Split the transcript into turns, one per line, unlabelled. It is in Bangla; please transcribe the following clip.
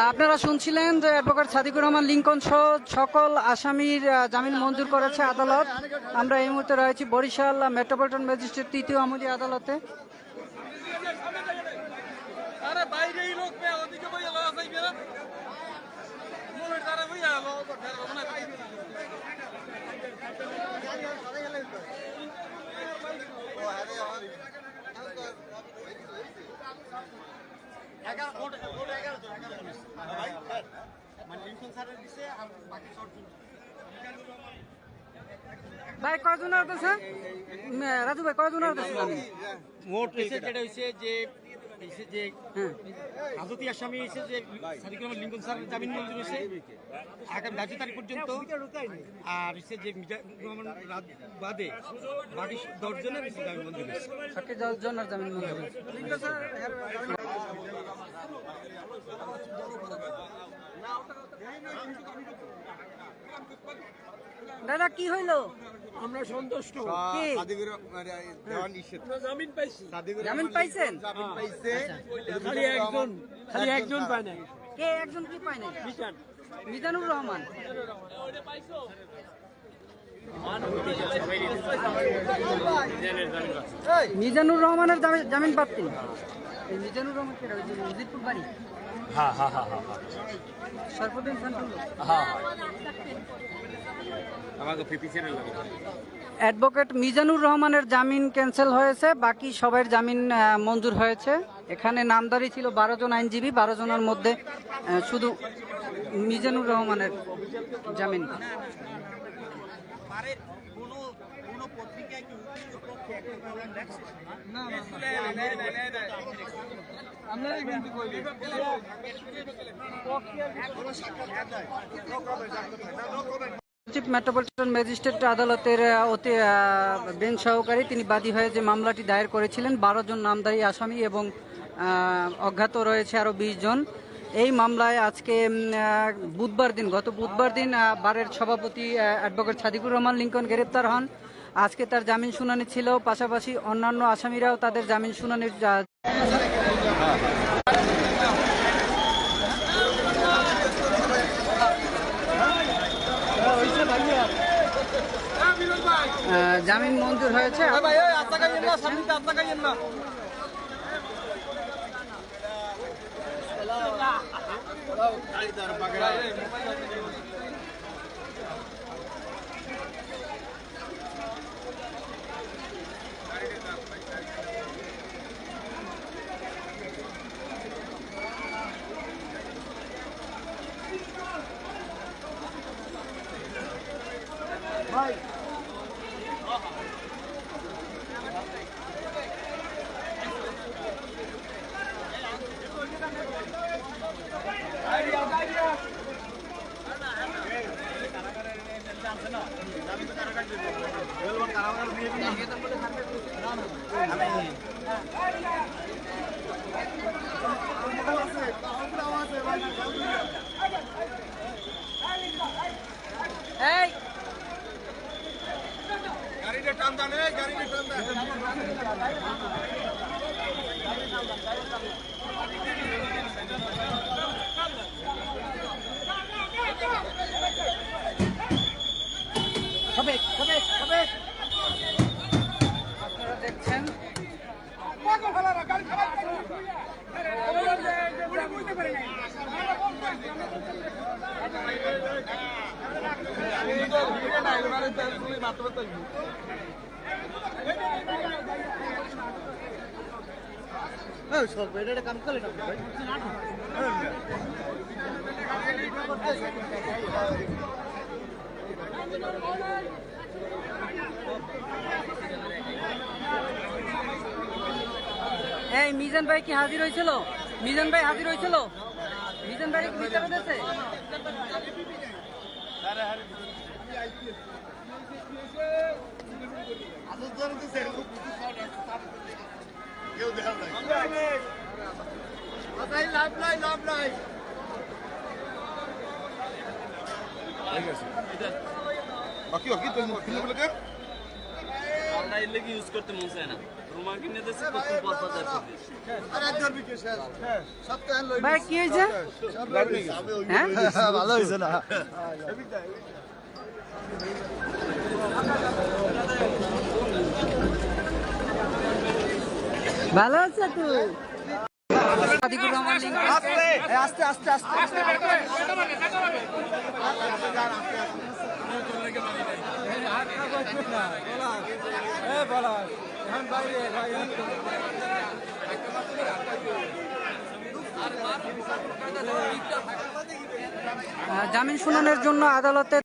আপনারা শুনছিলেন যে অ্যাডভোকেট সাদিকুর রহমান লিংকন সহ সকল আসামির জামিন মঞ্জুর করেছে আদালত। আমরা এই মুহূর্তে রয়েছি বরিশাল মেট্রোপলিটন ম্যাজিস্ট্রেট তৃতীয় আমলি আদালতে। ভাই কয়জন আছে? রাজু ভাই কয়জন আছে?
মোট যেটা হয়েছে যে হাজতি আসামি হয়েছে যে সাদিকুর রহমান লিংকন স্যার জামিন মঞ্জুর হয়েছে আগামী 10 তারিখ পর্যন্ত। আর হচ্ছে যে মিজানুর রহমান বাদে বাকি 10 জনের জামিন মঞ্জুর হয়েছে।
বাকি 10 জনের জামিন মঞ্জুর হয়েছে। দাদা কি হইলো?
আমরা সন্তুষ্ট। জামিন পাইছেন? খালি একজন পায় না।
কে একজন কি পায় না? মিজানুর রহমান। মিজানুর রহমানের জামিন প্রাপ্তি। মিজানুর রহমান কে? উজিরপুর বাড়ি।
হ্যাঁ হ্যাঁ হ্যাঁ হ্যাঁ
সর্বদিন শান্তনু।
হ্যাঁ
অ্যাডভোকেট মিজানুর রহমানের জামিন ক্যান্সেল হয়েছে, বাকি সবার জামিন মঞ্জুর হয়েছে। এখানে নামদারি ছিল 12 জন আইনজীবী, 12 জনের মধ্যে শুধু মিজানুর রহমানের জামিন। চিফ মেট্রোপলিটন ম্যাজিস্ট্রেট আদালতের বেঞ্চ সহকারী তিনি বাদী হয়ে যে মামলাটি দায়ের করেছিলেন, 12 জন নামদারি আসামি এবং অজ্ঞাত রয়েছে আরও 20 জন। এই মামলায় আজকে গত বুধবার দিন বারের সভাপতি অ্যাডভোকেট সাদিকুর রহমান লিংকন গ্রেপ্তার হন। আজকে তার জামিন শুনানি ছিল, পাশাপাশি অন্যান্য আসামিরাও তাদের জামিন শুনানির জামিন মঞ্জুর হয়েছে। আপনারা দেখছেন কাম করে এই মিজান ভাই কি হাজির হয়েছিল? মিজান ভাই হাজির হয়েছিল? মিজান ভাই কি বিচার হয়েছে?
বাকি বাকি তুই ফিল্ম বলে
আমরা এর লেগে ইউজ করতে মন চায় না রুমা কিনে দিয়েছে প্রথম পথ বাজার
ভাই কি হয়েছে হ্যাঁ
ভালো হয়েছে না
ভালো আছে তুই সাদিকুর রহমান লিঙ্কন
আস্তে আস্তে আস্তে
জামিন শুনানির জন্য আদালতে